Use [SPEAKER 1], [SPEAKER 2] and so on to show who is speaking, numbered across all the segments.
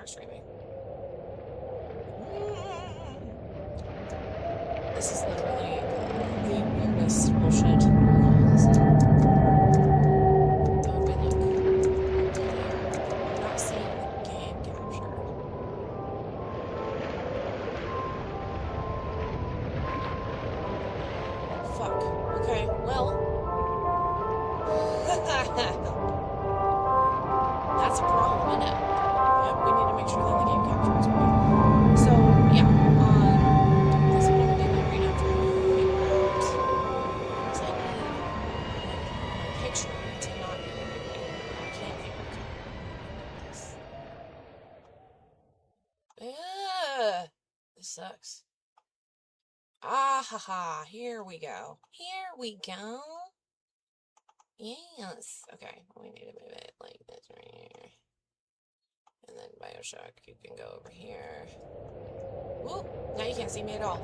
[SPEAKER 1] start streaming. This is literally the weirdest bullshit. Oh, wait, look. I'm not seeing the game capture. Fuck. Okay, well. That's a problem, isn't it? Yep, we need to make sure that the game capture is right. So, yeah, that's what I'm doing right now, trying to figure out, because I need, like, my picture to not be moving. I can't think, okay, this. This sucks. Ah, haha, here we go. Here we go. Yes. Okay, we need to move it like this right here. And then Bioshock, you can go over here. Whoop! Now you can't see me at all.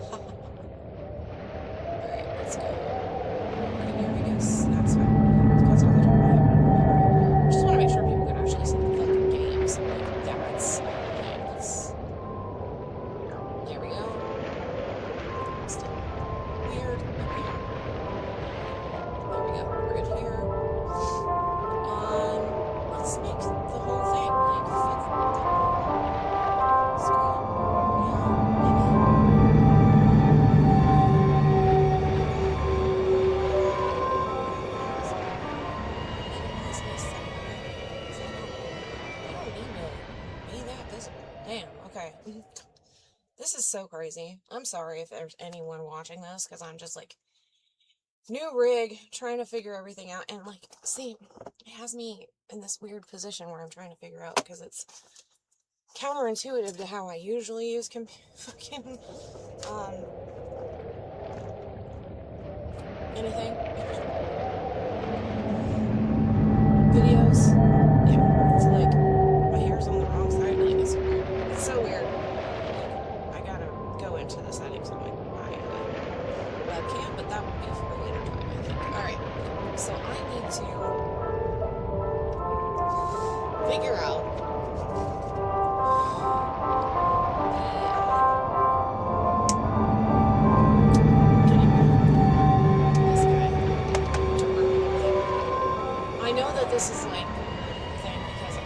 [SPEAKER 1] Alright, let's go. Right here, I guess. That's fine. It's off the top of my head. I just want to make sure people can actually see the fucking games. Like, that's okay. There we go. Still weird up here. There we go. We're good here. Let's make the whole thing like fit the screen. Yeah, maybe. Minimize this somewhere. So I don't need to be that visible. Damn, okay. This is so crazy. I'm sorry if there's anyone watching this, because I'm just like new rig, trying to figure everything out, and like, see, it has me in this weird position where I'm trying to figure out, because it's counterintuitive to how I usually use fucking, anything. Videos. Yeah, it's like, my hair's on the wrong side, like, it's weird. It's so weird. Like, I gotta go into the settings on my webcam, but that will be for a later time, I think. Alright, so I need to figure out getting this guy to work with everything. I know that this is like a weird thing because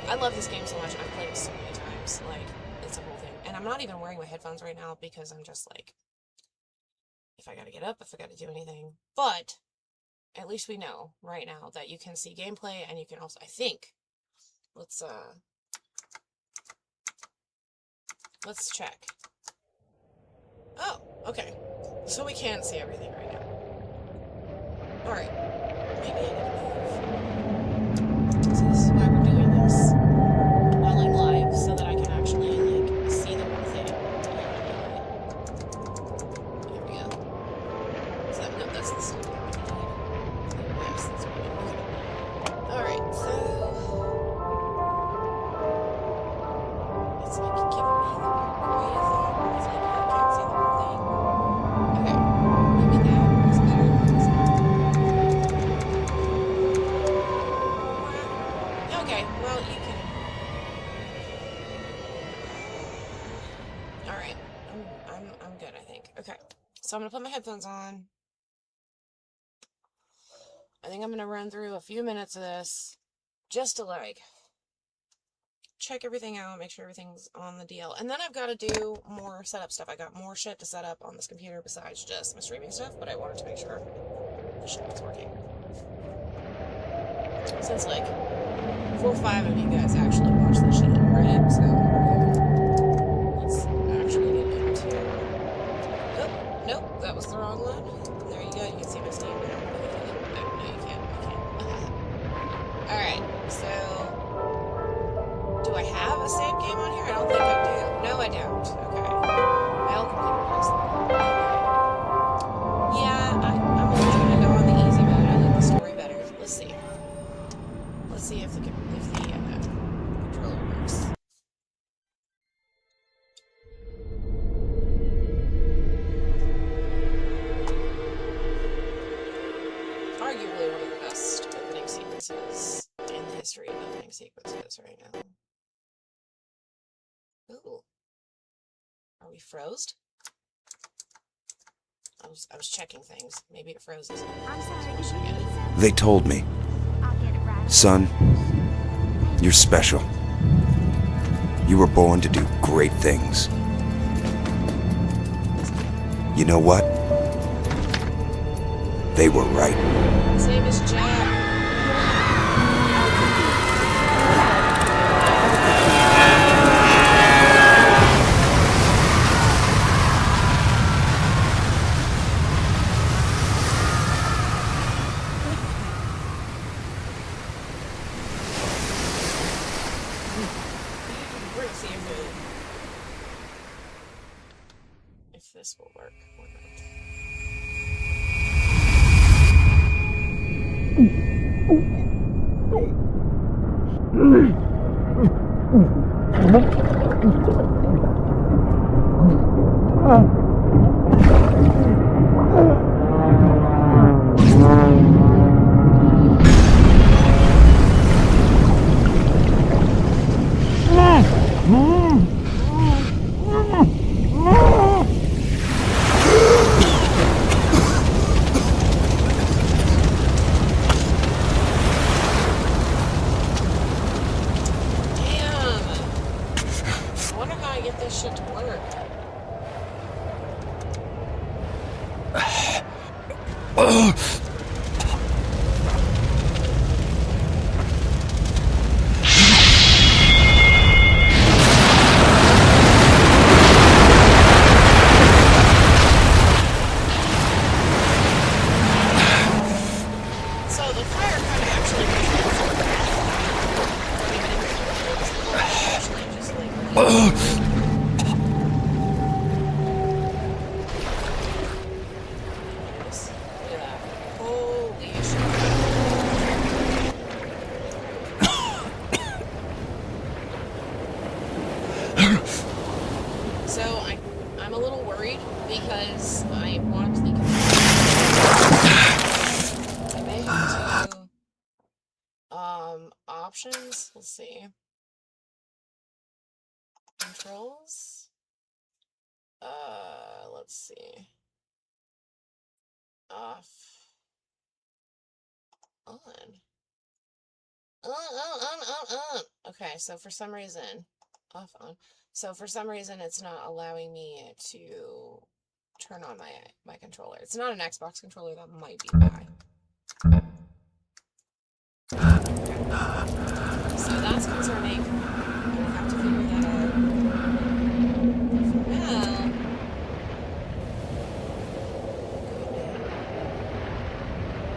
[SPEAKER 1] I love this game so much. I've played it so many times. Like, it's a whole thing. And I'm not even wearing my headphones right now because I'm just like, if I gotta get up, if I gotta do anything. But at least we know right now that you can see gameplay and you can also, I think, let's check. Oh, okay. So we can see everything right now. Alright. Maybe I need to move. So this is why we're doing this while I'm live, so that I can actually, like, see the whole thing. There we go. So, no, that's the studio I need. Yes, that's what I need. Okay. Alright, so it's like giving me the weird gray thing. It's like I can't see the whole thing. Okay, maybe that is better. Okay, well, you can. Alright, I'm good, I think. Okay, so I'm gonna put my headphones on. I think I'm gonna run through a few minutes of this just to, like, check everything out, make sure everything's on the deal. And then I've got to do more setup stuff. I got more shit to set up on this computer besides just my streaming stuff, but I wanted to make sure the shit was working. Since, like, 4 or 5 of you guys actually watch this shit, right? So, let's actually get into... Oh, nope, that was the wrong one. There you go, you can see my Steam now. No, you can't. Alright, so... do I have a save game on here? I don't think I do. No, I don't. Okay. My old computer does. Yeah, I'm always gonna go on the easy mode. I like the story better. Let's see. Let's see if the controller works. Arguably one of the best opening sequences in the history of opening sequences right now. we froze? I was checking things. Maybe it froze.
[SPEAKER 2] I'm sorry.
[SPEAKER 3] They told me, son, you're special. You were born to do great things. You know what? They were right.
[SPEAKER 1] His name is Jack. We're gonna see if this will work or not. Shit to work. So the fire kind of actually just like So I'm a little worried because I want the I may have to options. Let's see. Controls. Let's see. Off. On. On. Okay, so for some reason, off on. So for some reason, it's not allowing me to turn on my controller. It's not an Xbox controller. That might be why. Okay. So that's concerning. We'll have to figure that out. For now.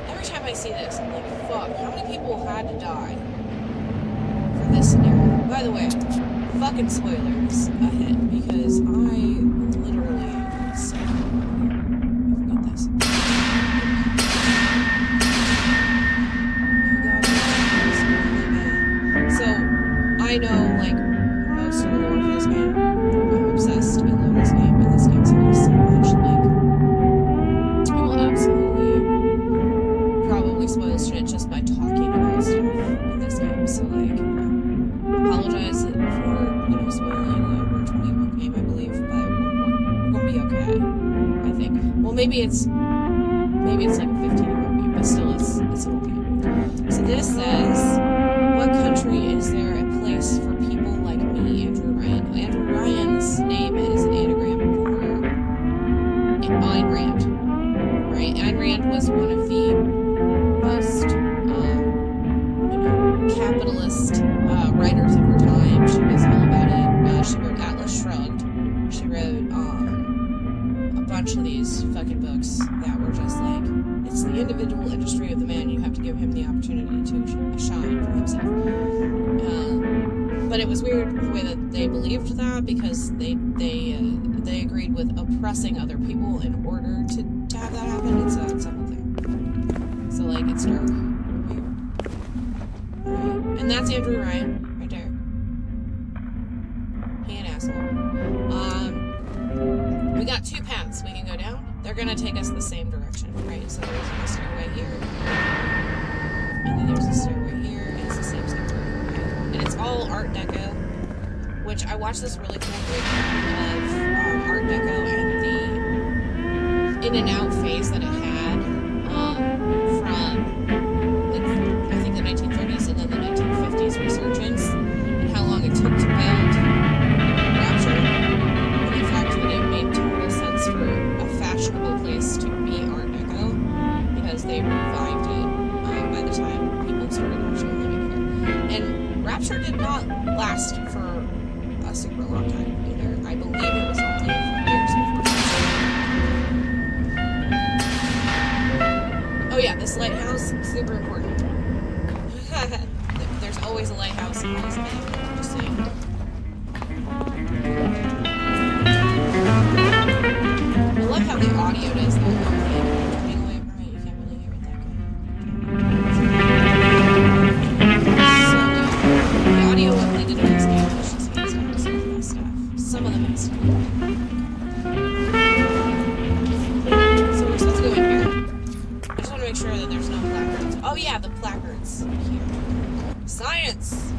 [SPEAKER 1] Every time I see this, I'm like, fuck, how many people had to die for this scenario? By the way, fucking spoilers ahead, because I literally said, I forgot this. So, I know, like, most of the lore for this game. I'm obsessed. I love this game, and this game series so much. Like, I will absolutely probably spoil shit just by talking about stuff in this game. So, like, apologize for, spoiling the over 21 game, I believe, but we're gonna be okay, I think. Well, maybe it's like a 15-year-old game, but still, it's an old game. So this says, what country is there a place for people like me, Andrew Ryan? Andrew Ryan's name is an anagram for Ayn Rand, right? Ayn Rand was one of the most, capitalist writers of her time. She was all about it. She wrote Atlas Shrugged. She wrote a bunch of these fucking books that were just like, it's the individual industry of the man. You have to give him the opportunity to shine for himself. But it was weird the way that they believed that, because they agreed with oppressing other people in order to have that happen. It's a whole thing. So like, it's dark. And that's Andrew Ryan, right there. He an asshole. We got two paths we can go down. They're gonna take us the same direction, right? So there's a stairway here, and then there's a stairway here, and it's the same stairway, right? And it's all Art Deco, which I watched this really cool breakdown of Art Deco and the in and out phase that it had from, like, I think the 1930s and then the 1950s resurgence, and how long it took to build Rapture, and the fact that it made total sense for a fashionable place to be Art Deco, because they revived it by the time people started actually living here. And Rapture did not last for a super long time either. I believe it was only a few years before. Oh yeah, this lighthouse, super important. There's always a lighthouse in this game, just saying. I love how the audio is though. Turning away from it, you can't really hear it that good. So the audio updated in this game is just amazing. Some of the best stuff. Some of the best stuff. So we're supposed to go in here. I just want to make sure that there's no placards. Oh yeah, the placards here. Science!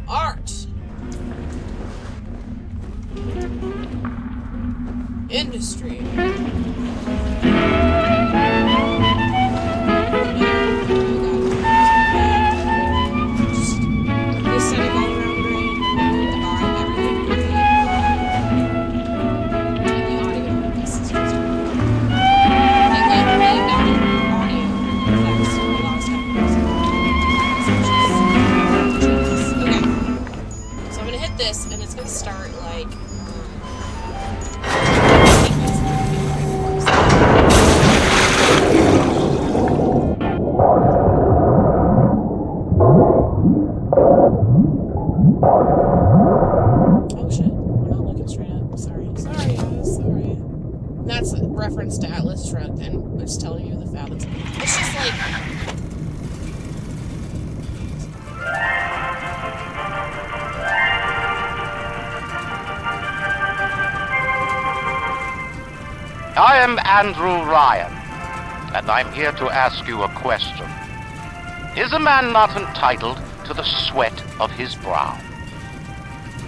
[SPEAKER 1] Art! Industry. And it's gonna start like oh shit, I'm not looking straight up. Sorry guys, sorry. That's a reference to Atlas Shrugged, and it's telling you the fact it's just like
[SPEAKER 2] I am Andrew Ryan, and I'm here to ask you a question. Is a man not entitled to the sweat of his brow?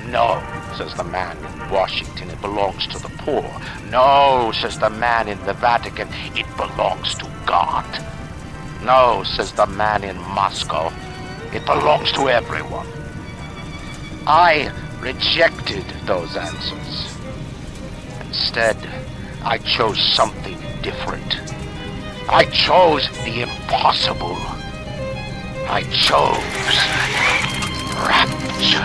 [SPEAKER 2] No, says the man in Washington, it belongs to the poor. No, says the man in the Vatican, it belongs to God. No, says the man in Moscow, it belongs to everyone. I rejected those answers. Instead, I chose something different. I chose the impossible. I chose Rapture.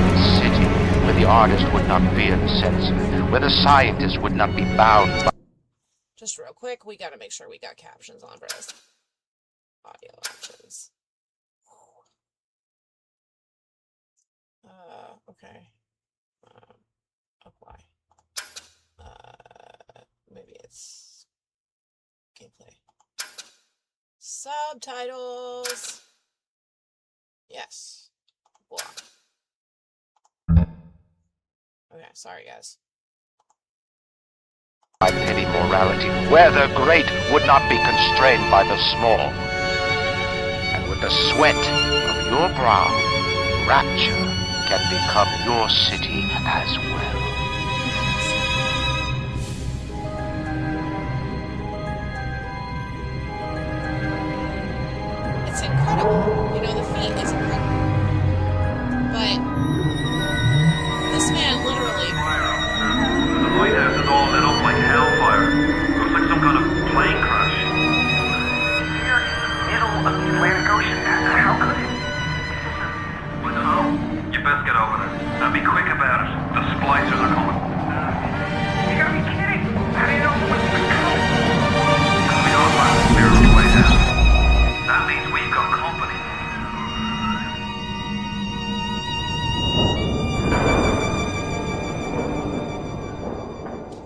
[SPEAKER 2] A city where the artist would not fear the censor, where the scientist would not be bound by...
[SPEAKER 1] Just real quick, we gotta make sure we got captions on, bros. Audio options. Okay. Apply. Maybe it's gameplay. Subtitles. Yes. Block. Okay, sorry guys.
[SPEAKER 2] By petty morality, where the great would not be constrained by the small. And with the sweat of your brow, Rapture can become your city as well.
[SPEAKER 1] It's incredible. You know, the feat is incredible. But this man literally...
[SPEAKER 4] The lighthouse is all lit up like hellfire. It looks like some kind of plane crash. Here in the middle of the Atlantic Ocean. How could it? I don't know. You best get over there. And be quick about it. The splicers are coming. You gotta be kidding. How do you know someone's coming? We all want to clear the way down. That means we've got company.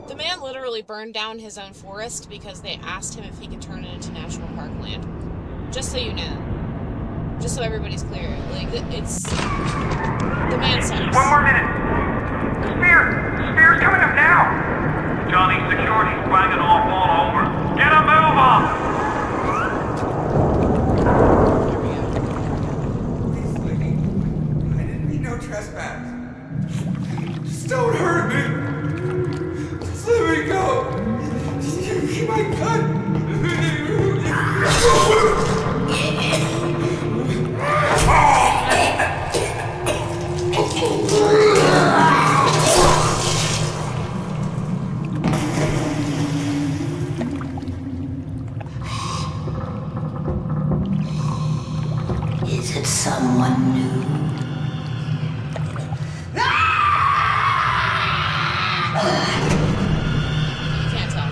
[SPEAKER 1] The man literally burned down his own forest because they asked him if he could turn it into national park land. Just so you know. Just so everybody's clear. Like, it's... The man sucks.
[SPEAKER 4] 1 more minute. Spear's coming up now. Johnny, security's banging off all over. Get him out!
[SPEAKER 5] Is it someone new?
[SPEAKER 1] You can't tell.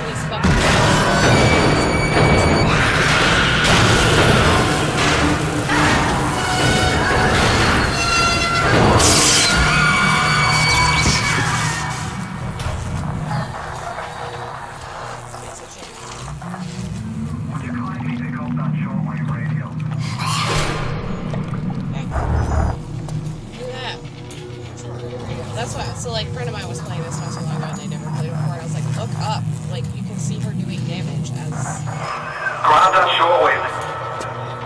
[SPEAKER 1] She's fucking
[SPEAKER 4] Would you kindly pick up that shortwave radio?
[SPEAKER 1] do that. That's why. So, like, a friend of mine was playing this not so long ago, and they never played before. And I was like, look up. Like, you can see her doing damage as.
[SPEAKER 4] Grab that shortwave.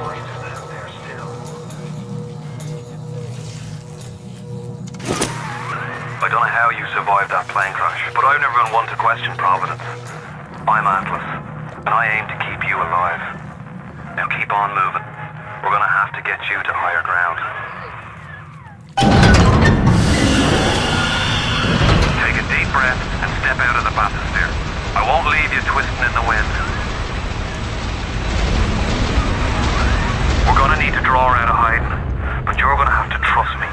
[SPEAKER 4] Voices out there still. I don't know how you survived that plane crash, but I've never been one to question Providence. I'm Atlas, and I aim to keep you alive. Now keep on moving. We're gonna have to get you to higher ground. Take a deep breath and step out of the bathysphere. I won't leave you twisting in the wind. We're gonna need to draw her out of hiding, but you're gonna have to trust me.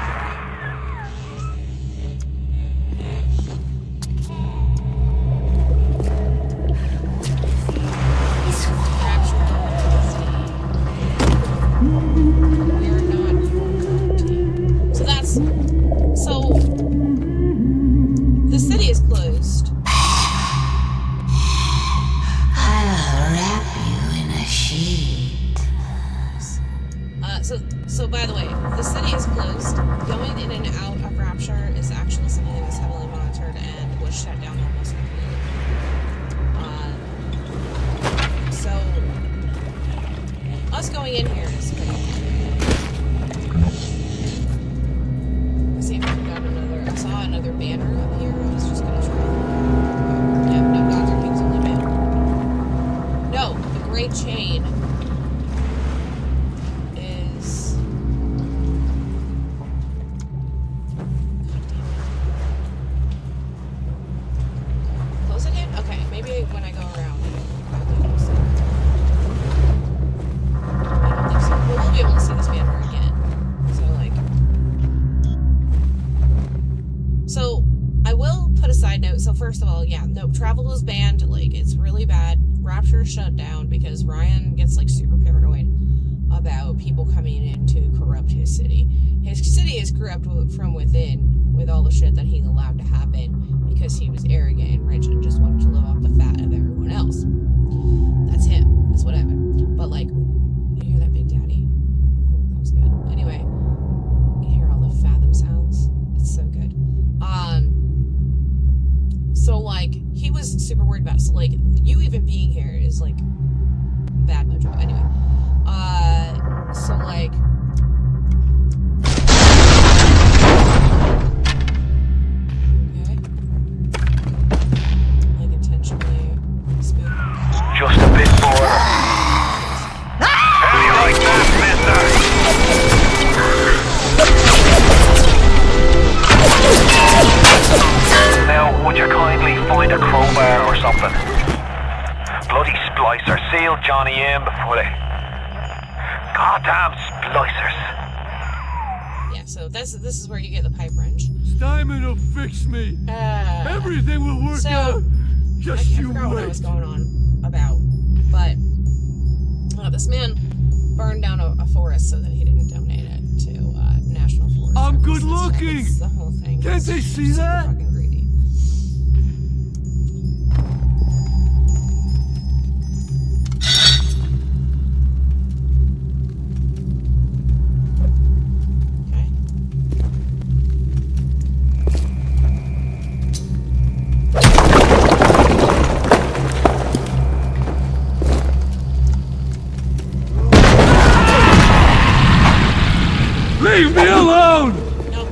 [SPEAKER 1] We're not your team. So that's. So. The city is closed.
[SPEAKER 5] I'll wrap you in a sheet.
[SPEAKER 1] So by the way, the city is closed. Going in and out of Rapture is actually something that was heavily monitored and was shut down almost completely. So us going in here is pretty. Let's see if I got another. I saw another banner up here. I was just gonna try. Yeah, no gods or kings, only man. No, the Great Chain. When I go around, I don't think so. But we'll be able to see this banner again. So I will put a side note. So first of all, yeah, no, travel is banned. Like, it's really bad. Rapture shut down because Ryan gets like super paranoid about people coming in to corrupt his city. His city is corrupt from within with all the shit that he allowed to happen because he was arrogant and rich and just wanted to live off the fat of everyone else. That's him. That's whatever. But like, you hear that, Big Daddy? Ooh, that was good. Anyway, you hear all the fathom sounds. It's so good. So like, he was super worried about it. So like, you even being here is like bad mojo. Anyway, so like.
[SPEAKER 4] Just a bit more. How do you like that, mister? Now, would you kindly find a crowbar or something? Bloody splicer. Seal Johnny in before they... Goddamn splicers.
[SPEAKER 1] Yeah, so this is where you get the pipe wrench.
[SPEAKER 6] Steinman will fix me. Everything will work out. Just
[SPEAKER 1] I
[SPEAKER 6] you
[SPEAKER 1] forgot what I
[SPEAKER 6] wait.
[SPEAKER 1] was going on about, but this man burned down a forest so that he didn't donate it to National Forest.
[SPEAKER 6] I'm
[SPEAKER 1] Service
[SPEAKER 6] good
[SPEAKER 1] instead.
[SPEAKER 6] looking.
[SPEAKER 1] It's the whole thing.
[SPEAKER 6] Can't
[SPEAKER 1] It's
[SPEAKER 6] they see
[SPEAKER 1] super
[SPEAKER 6] that?
[SPEAKER 1] Fucking greedy.
[SPEAKER 6] Leave me alone!
[SPEAKER 1] Nope.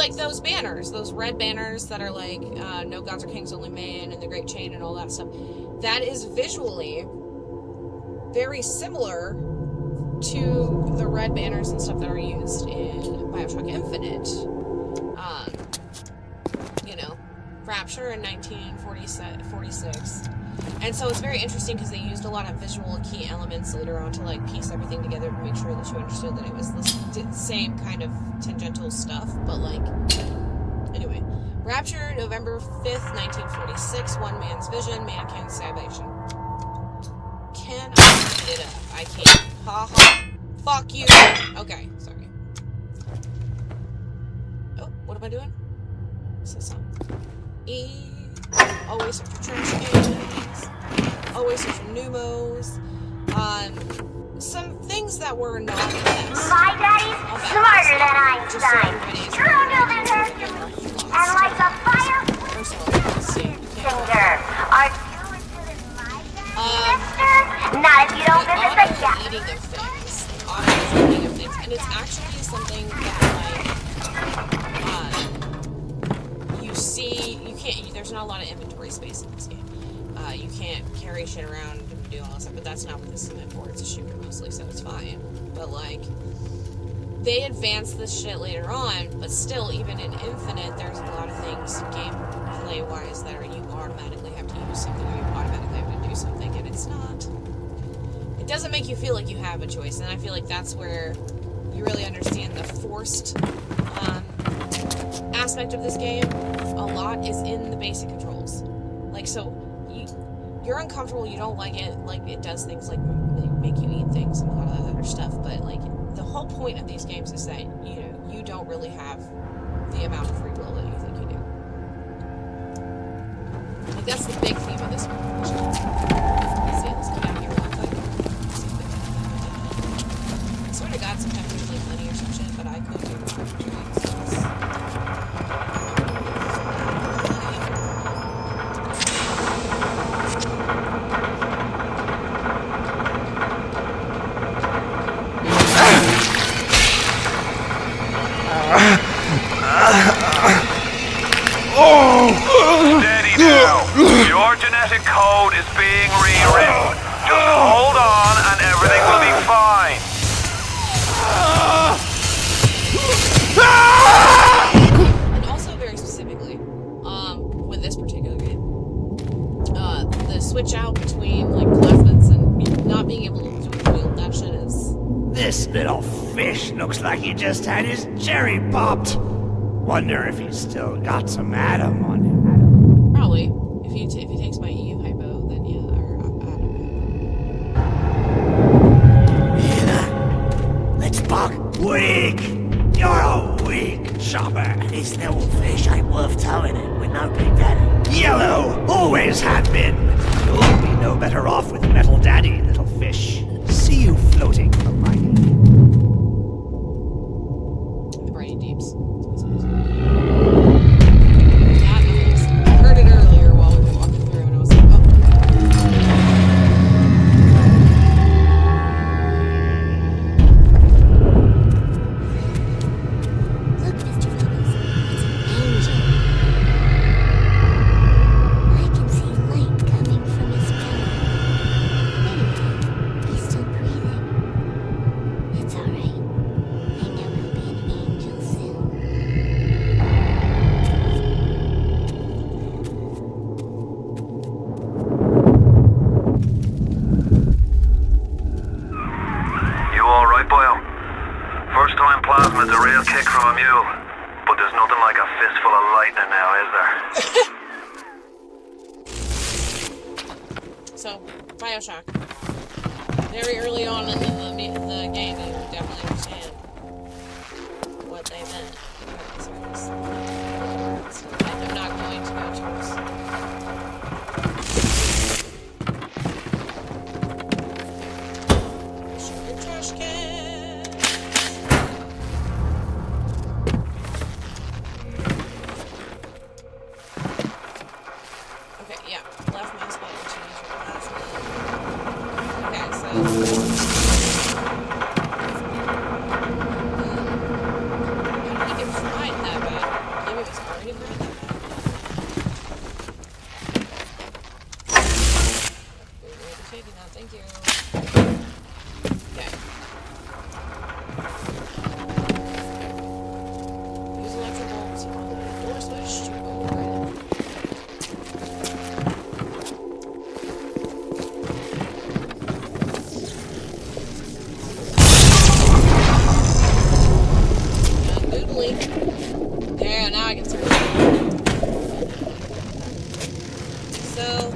[SPEAKER 1] like those banners, those red banners that are like no gods or kings, only man, and the great chain and all that stuff. That is visually very similar to the red banners and stuff that are used in Bioshock Infinite. You know, Rapture in 1946. And so it's very interesting because they used a lot of visual key elements later on to like piece everything together to make sure that you understood that it was the same kind of tangential stuff, but like, anyway. Rapture, November 5th, 1946, one man's vision, mankind's salvation. Can I speed it up? I can't. Ha ha. Fuck you. Okay, sorry. Oh, what am I doing? What's this song? E. Always search for trash cans. Always search for pneumos. Some things that were not best.
[SPEAKER 7] My daddy's smarter than Einstein, stronger than Hercules, and like a fire singer. Are you as good as my daddy, mister? Not if you don't visit the yacht.
[SPEAKER 1] Eating of things. Automatic eating of things. And it's actually something that, like, you see, you can't, there's not a lot of inventory space in this game. You can't carry shit around and do all that stuff, but that's not what this is meant for. It's a shooter mostly, so it's fine. But, like, they advance this shit later on, but still, even in Infinite, there's a lot of things gameplay-wise that are, you automatically have to use something, or you automatically have to do something, and it's not. It doesn't make you feel like you have a choice, and I feel like that's where you really understand the forced aspect of this game. A lot is in the basic controls. Like, so, you're uncomfortable, you don't like it, like, it does things like make you eat things and a lot of that other stuff, but, like, the whole point of these games is that, you know, you don't really have the amount of free will that you think you do. Like, that's the big theme of this one. See, let's go down here real quick. I swear to God, sometimes there's, like, money or some shit, but I could do it.
[SPEAKER 4] Steady now. Your genetic code is being rewritten. Just hold on and everything will be fine.
[SPEAKER 1] And also very specifically, with this particular game, the switch out between like plasmids and not being able to wield that shit is.
[SPEAKER 8] This little fish looks like he just had his cherry popped. Wonder if he's still got some Adam on him.
[SPEAKER 1] Probably. If he takes my EU hypo, then yeah, or I don't know.
[SPEAKER 8] Let's buck. Weak! You're a weak chopper. This little fish ain't worth towing it with no big daddy. Yellow! Always have been. You'll be no better off with metal daddy, little fish. See you floating the briny.
[SPEAKER 1] The briny deeps. That noise. I heard it earlier while we were walking through, and I was like, oh.
[SPEAKER 7] Look, Mr. Phillips, it's an angel. I can see light coming from his belly. Anyway, he's still breathing. It's alright. I know he'll be an angel soon.
[SPEAKER 4] You alright, boyo? First time plasmid's a real kick from a mule. But there's nothing like a fistful of lightning now, is there?
[SPEAKER 1] So, Bioshock. Very early on in the game, you definitely understand what they meant. I'm not going to go towards. Sugar trash can. Okay, yeah. Left mouse button to use your plasma. Okay, so. I don't think it's fried that bad. taking that. Thank you. Okay. Use electric bolts on the door switch to override it. Goodly. There, now I can start. So.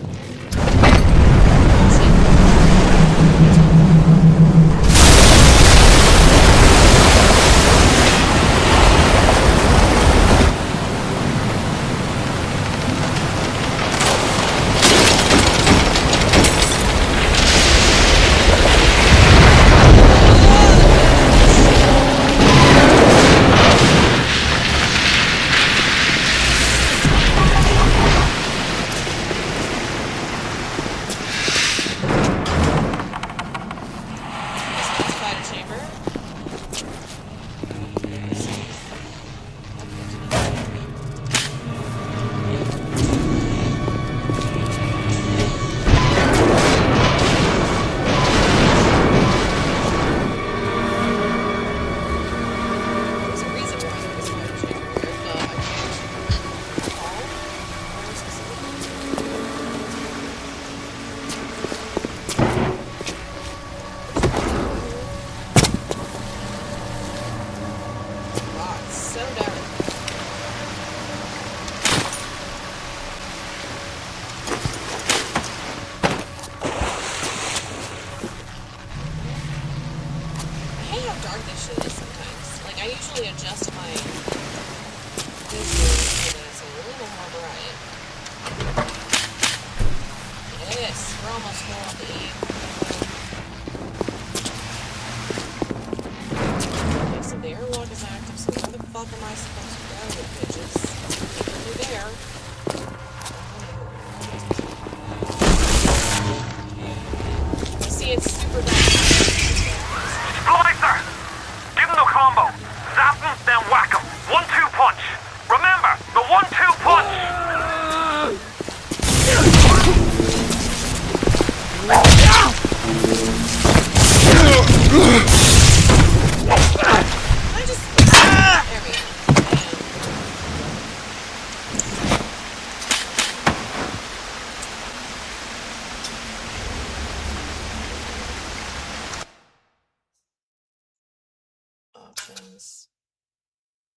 [SPEAKER 1] Options.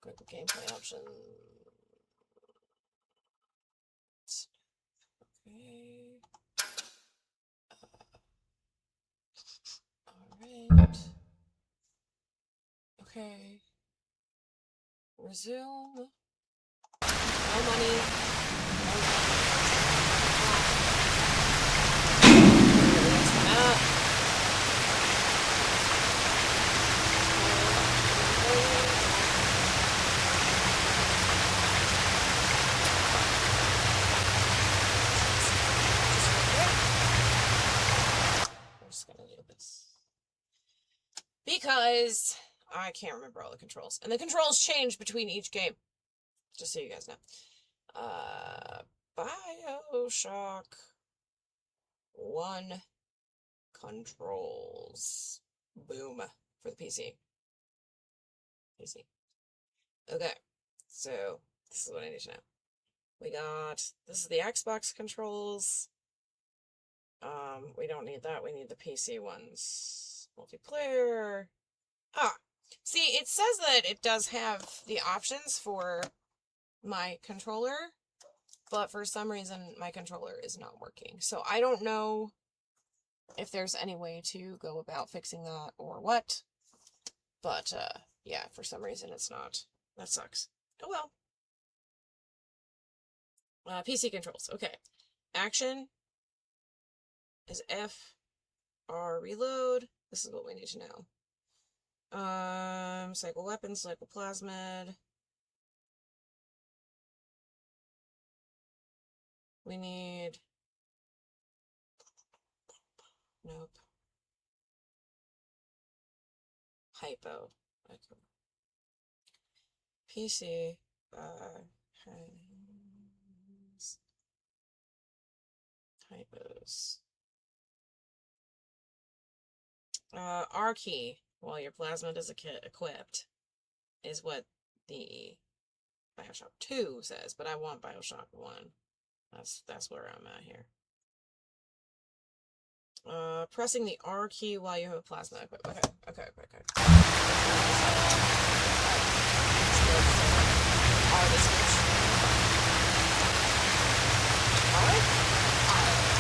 [SPEAKER 1] Click the gameplay options. Okay. Alright. Okay. Resume. No money. No money. Because I can't remember all the controls. And the controls change between each game. Just so you guys know. Bioshock 1 controls. Boom. For the PC. Okay. So, this is what I need to know. This is the Xbox controls. We don't need that. We need the PC ones. Multiplayer. See, it says that it does have the options for my controller, but for some reason my controller is not working. So I don't know if there's any way to go about fixing that or what. But, yeah, for some reason it's not. That sucks. Oh well. PC controls. Okay. Action is F, R, reload. This is what we need to know. Cycle weapon, cycle plasmid. We need... Nope. Hypo. Okay. PC. Hypos. R key, while your plasmid is equipped, is what the Bioshock 2 says, but I want Bioshock 1. That's where I'm at here. Pressing the R key while you have a plasma equipped. Okay. R the switch. Alright?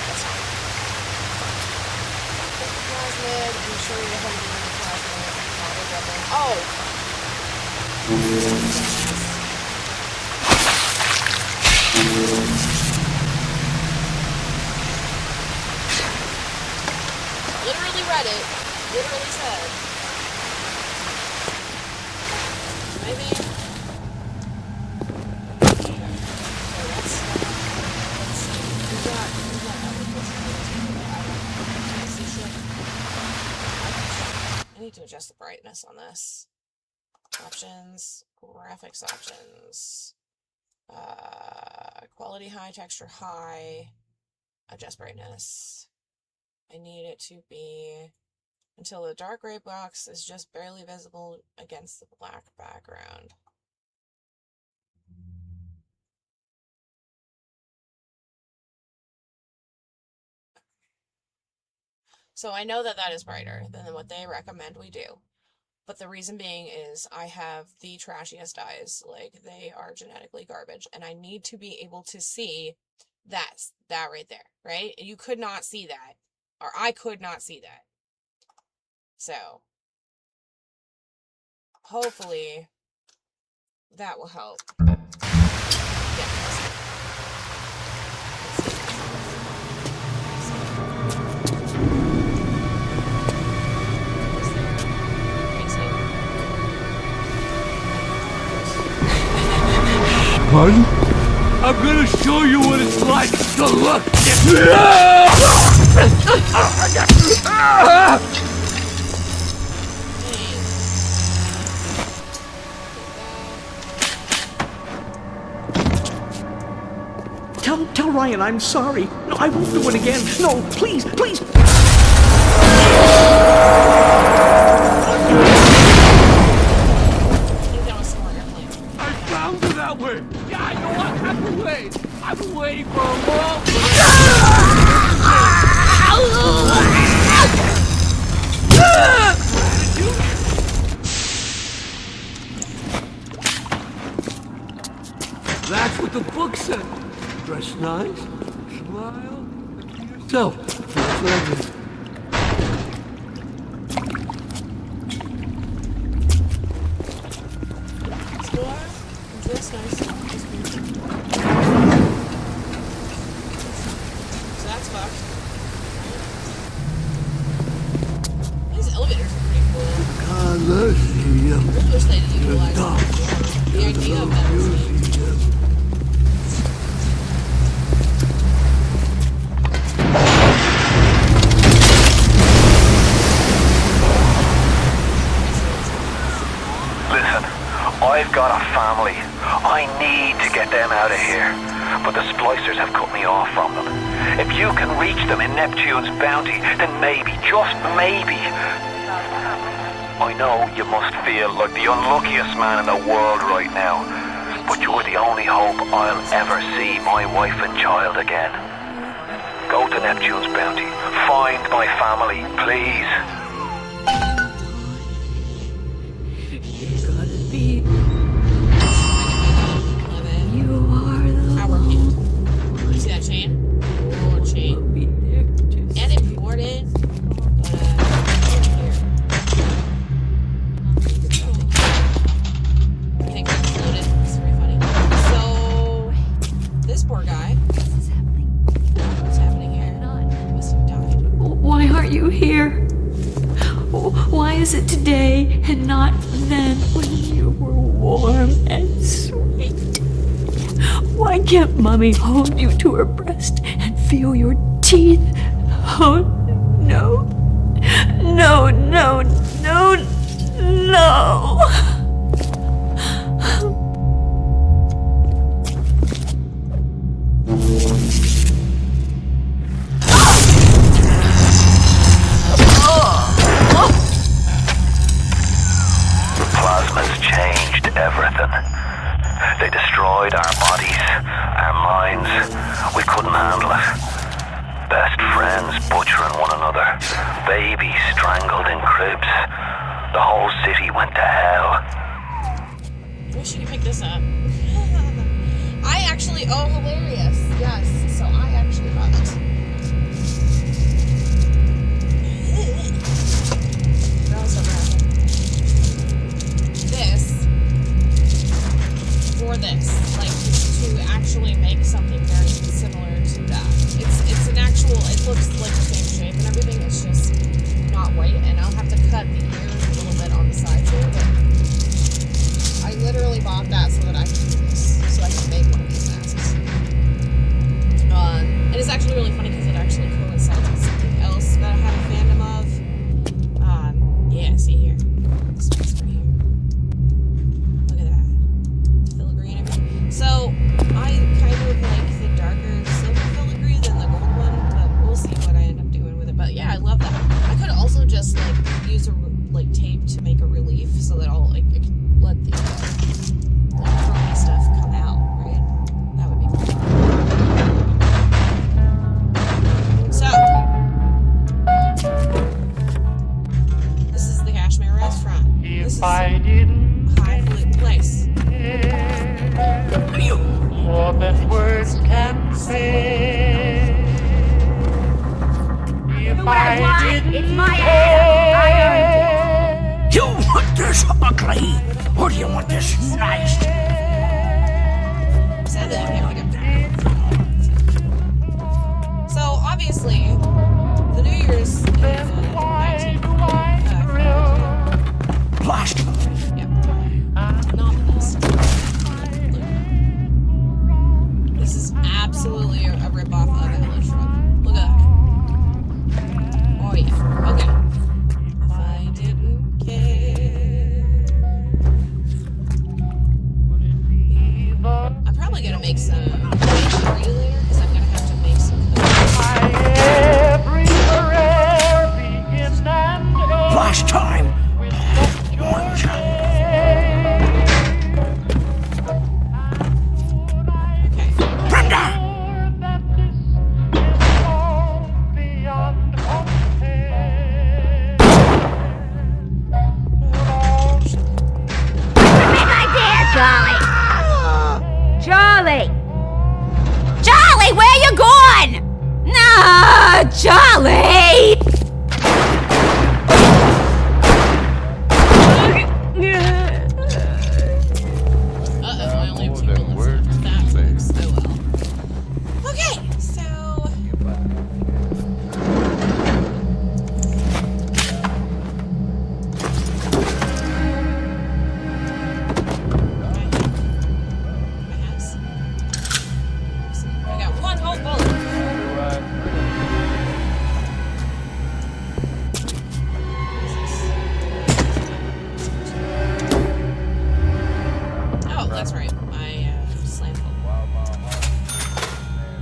[SPEAKER 1] That's fine. Plasmid, ensure you're holding the plasmid, auto weapon. Oh! Literally read it. Literally said. Maybe. So let's see. We got other I need to adjust the brightness on this. Options, graphics options. Quality high, texture high, adjust brightness. I need it to be until the dark gray box is just barely visible against the black background. So I know that is brighter than what they recommend we do. But the reason being is I have the trashiest eyes. Like, they are genetically garbage. And I need to be able to see that right there, right? You could not see that. Or I could not see that. So, hopefully, that will help.
[SPEAKER 6] Pardon? I'm gonna show you what it's like to look.
[SPEAKER 8] Tell Ryan I'm sorry. No, I won't do it again. No, please.
[SPEAKER 1] I think that was smart, airplane.
[SPEAKER 6] I found it that way. Yeah, I know what? I've been waiting for a long That's what the book said. Dress nice, smile, and be yourself. That's what I did.
[SPEAKER 1] Explore, dress nice. So that's fucked. These elevators are pretty cool. I really wish they'd utilize them. The idea of them is neat.
[SPEAKER 4] I've got a family. I need to get them out of here. But the splicers have cut me off from them. If you can reach them in Neptune's bounty, then maybe, just maybe. I know you must feel like the unluckiest man in the world right now. But you're the only hope I'll ever see my wife and child again. Go to Neptune's bounty. Find my family, please.
[SPEAKER 1] See that chain? More chain. And important. Here. I think that's loaded. It's very funny. So, this poor guy. What's happening here? He must have died.
[SPEAKER 9] Why aren't you here? Why is it today and not then when you were warm and sweet? Why can't Mommy hold you to her breast and feel your teeth? Oh, no. No, no, no, no. Oh!
[SPEAKER 4] friends butchering one another, babies strangled in cribs. The whole city went to hell.
[SPEAKER 1] I wish you could pick this up. I actually, oh, hilarious. Yes, so I actually got it. That was so bad. This, for this, like, to actually make something very similar to that. It's an actual, it looks like the same shape and everything, it's just not right, and I'll have to cut the ears a little bit on the sides here, but I literally bought that so that I can do this, so I can make one of these masks. And it's actually really funny because it actually coincides with something else that I have a fandom of. Yeah, see here. This piece right here. Look at that. Filigree and everything. So, I kind of like the darker silver filigree than the gold one, but we'll see what I end up doing with it. But yeah, I love that. I could also just like use a tape to make a relief so that I'll like I can let the crummy stuff come out, right? That would be cool. So, this is the Cashmere Restaurant. This is a highfalutin place.
[SPEAKER 10] More than words can say. If I didn't
[SPEAKER 8] It's my ass. You want this ugly, or do you want this nice?
[SPEAKER 1] Sadly, I can't really get that. So, obviously, the New Year's is 19th.
[SPEAKER 8] Blast him.
[SPEAKER 1] Yep. Not the best. This is absolutely a ripoff of Hellish Rock. Look at that. Oh yeah. Okay. If I didn't care. I'm probably gonna make some for you later because I'm gonna have to make some.
[SPEAKER 8] Last time. One shot.
[SPEAKER 1] Okay.
[SPEAKER 8] Brenda!
[SPEAKER 9] Charlie! Charlie, where you going? Nah, Charlie!
[SPEAKER 1] Uh-oh, I only have 2 bullets. That works so well. Okay, so... I got 1 whole bullet. Oh, that's right. I slammed it.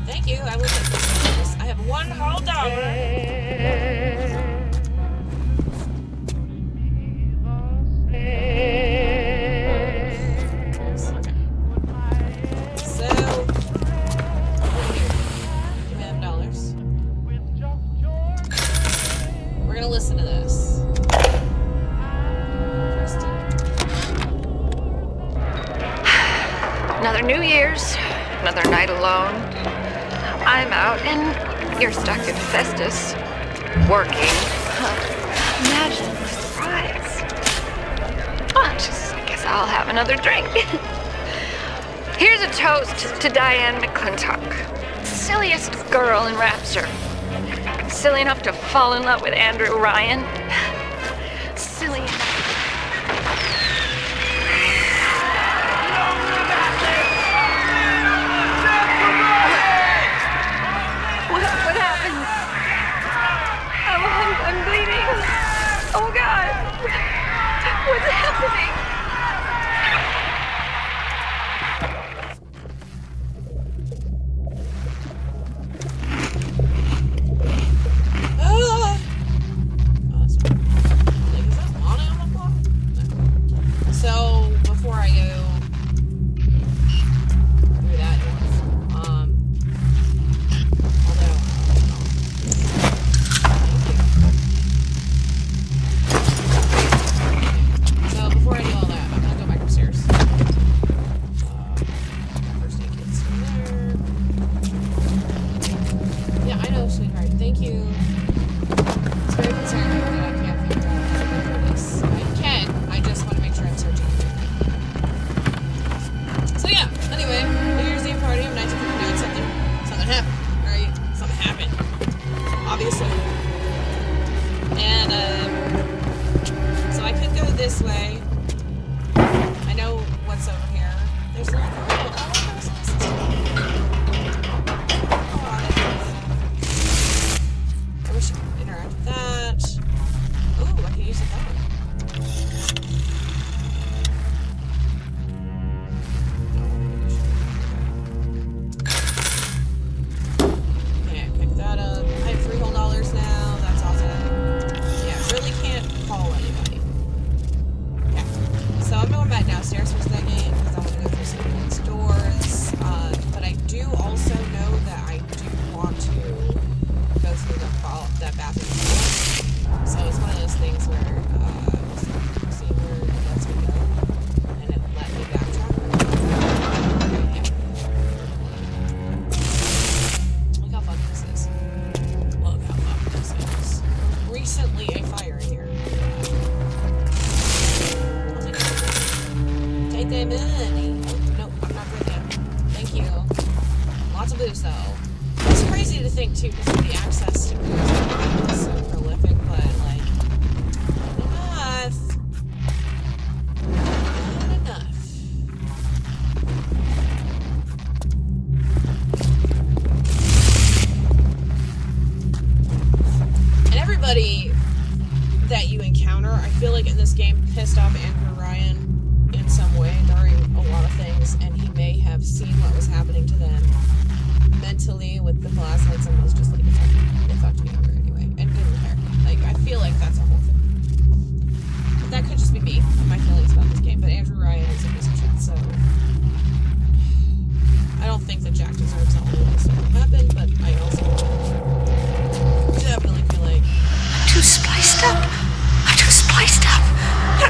[SPEAKER 1] Thank you. I looked at this. I have 1 whole dollar. So, over here, we have dollars. We're gonna listen to this.
[SPEAKER 11] Another New Year's, another night alone. I'm out and you're stuck in Festus, working. Imagine the surprise. I guess I'll have another drink. Here's a toast to Diane McClintock, silliest girl in Rapture. Silly enough to fall in love with Andrew Ryan. Silly enough. What happened? I'm bleeding. Oh God. What's happening?
[SPEAKER 1] So before I go through that door, although thank you. It's very concerning that I can't figure out how to do this. I can, I just want to make sure I'm searching. So yeah, anyway, New Year's Eve party, I'm 1950 doing something. Something happened, right? Something happened. Obviously. And, so I could go this way. I know what's over here. There's like a little, oh, there's a system. I wish I could interact with that. Ooh, I can use the phone. Okay, pick that up. I have $3 whole now. That's awesome. Yeah, really can't call anybody. Okay, so I'm going back downstairs for a second because I want to go through some of these doors. But I do also know that I do want to go through that bathroom. So it's one of those things where we'll see where it lets me go, and it let me backtrack. Yeah. Look how fun this is. Look how fun this is. Recently a fire here. Take that money. Nope, I'm not good yet. Thank you. Lots of booze though. It's crazy to think too, because the access to booze is so prolific, but like, not enough. And everybody that you encounter, I feel like in this game pissed off Andrew Ryan in some way during a lot of things, and he may have seen what was happening to them mentally with the flashlights and was just like, it fucked me over anyway, and didn't care. Like, I feel like that's a whole thing. But that could just be me, my feelings about this game, but Andrew Ryan is a piece of shit, so I don't think that Jack deserves all of this stuff to happen, but I also definitely feel like
[SPEAKER 9] I'm too spiced up. I'm too spiced up.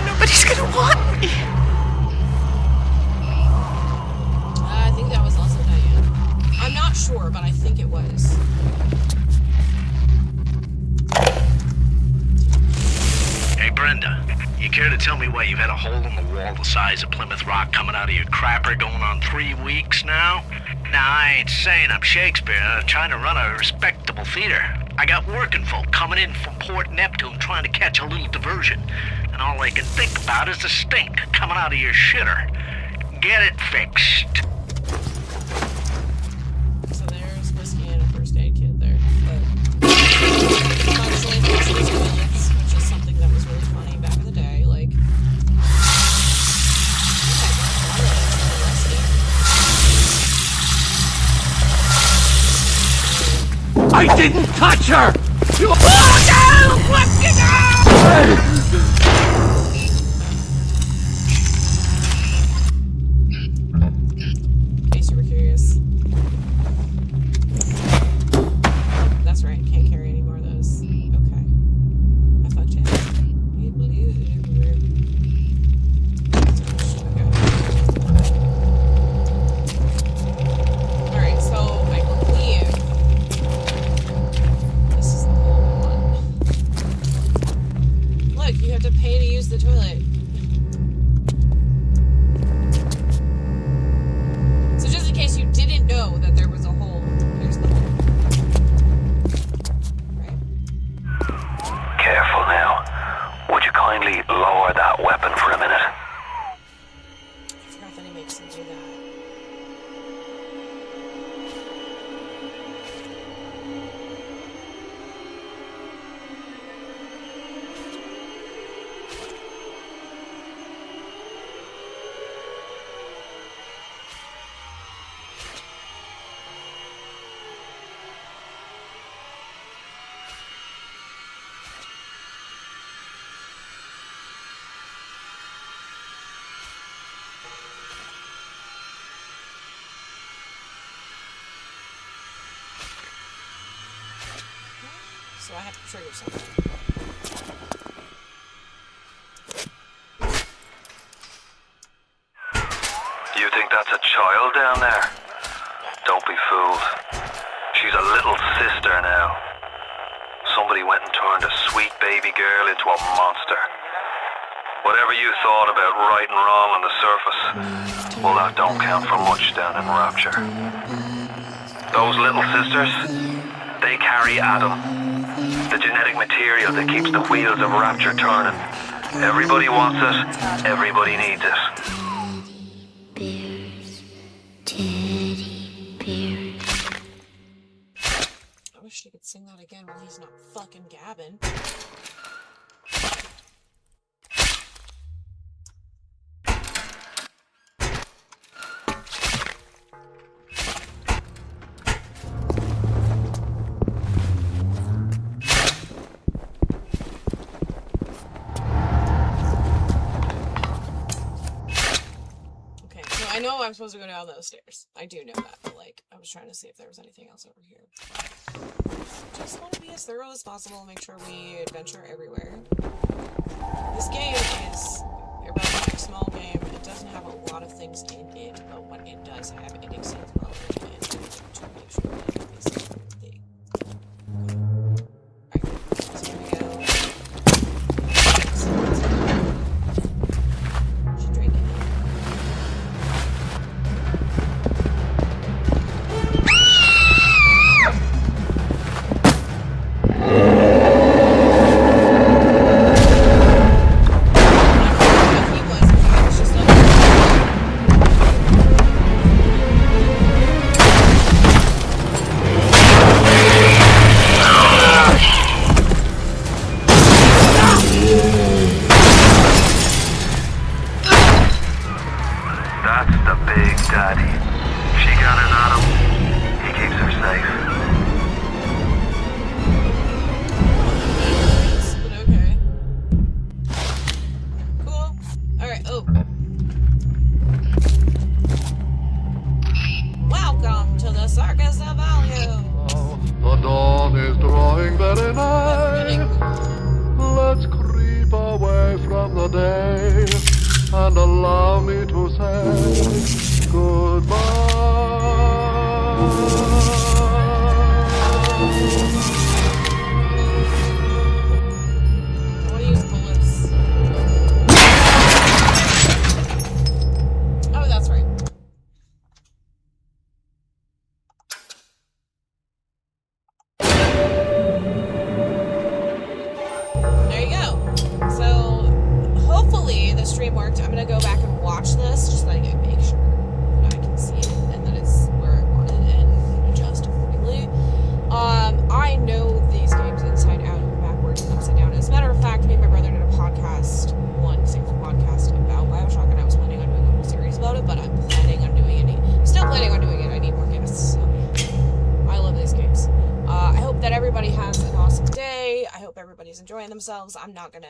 [SPEAKER 9] Nobody's gonna want me.
[SPEAKER 1] I think that was also Diane. I'm not sure, but I think it was.
[SPEAKER 8] Hey, Brenda, you care to tell me why you've had a hole in the wall the size of Plymouth Rock coming out of your crapper going on 3 weeks now? Now, I ain't saying I'm Shakespeare. I'm trying to run a respectable theater. I got working folk coming in from Port Neptune trying to catch a little diversion. And all they can think about is the stink coming out of your shitter. Get it fixed.
[SPEAKER 1] So there's whiskey and a first aid kit there. But functionally, it's toilets, which is something that was really funny back in the day. Like,
[SPEAKER 6] I didn't touch her! You... Oh, no! What did
[SPEAKER 1] in case you were curious. That's right, can't carry any more of those. Okay. I fucked you. You bleed everywhere. Okay. Alright, so I believe this is the only one. Look, you have to pay to use the toilet. So just in case you didn't know that there was a hole, here's the hole. Right?
[SPEAKER 4] Careful now. Would you kindly lower that weapon for a minute?
[SPEAKER 1] I forgot that he makes him do that. So I have to trigger something.
[SPEAKER 4] You think that's a child down there? Don't be fooled. She's a little sister now. somebody went and turned a sweet baby girl into a monster. Whatever you thought about right and wrong on the surface, well, that don't count for much down in Rapture. Those little sisters, they carry Adam, the genetic material that keeps the wheels of Rapture turning. Everybody wants it, everybody needs it.
[SPEAKER 7] Teddy bears.
[SPEAKER 1] I wish he could sing that again while he's not fucking gabbing. Okay, so I know I'm supposed to go down those stairs. I do know that, but like, I was trying to see if there was anything else over here. Just want to be as thorough as possible, make sure we adventure everywhere. This game is a relatively small game. It doesn't have a lot of things in it, but what it does have, it exceeds well in it to make sure that it is everything. Alright, so here we go. Should drink it.
[SPEAKER 4] That's the big daddy. She got an Adam, he keeps her safe.
[SPEAKER 1] But okay. Cool. Alright, oh. Welcome to the Circus of Value.
[SPEAKER 10] The dawn is drawing very nigh. Let's creep away from the day and allow me to say goodbye.
[SPEAKER 1] I want to use bullets. Oh, that's right. There you go. So, hopefully the stream worked. I'm gonna go back and watch this, just like make sure that I can see it and that it's where I want it and adjust accordingly. I know these games inside out and backwards and upside down. As a matter of fact, me and my brother did a podcast, one single podcast about Bioshock, and I was planning on doing a whole series about it, but I'm planning on doing it. Still planning on doing it. I need more guests. So. I love these games. I hope that everybody has an awesome day. I hope everybody's enjoying themselves. I'm not gonna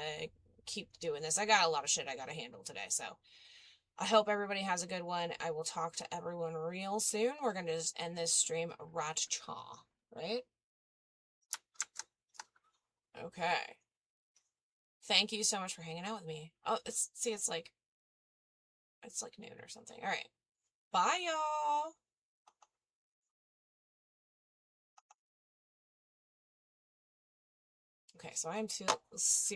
[SPEAKER 1] keep doing this. I got a lot of shit I gotta handle today, so I hope everybody has a good one. I will talk to everyone real soon. We're gonna just end this stream right chaw, right? Okay. Thank you so much for hanging out with me. Oh, it's like noon or something. All right. Bye, y'all. Okay, so I'm too serious.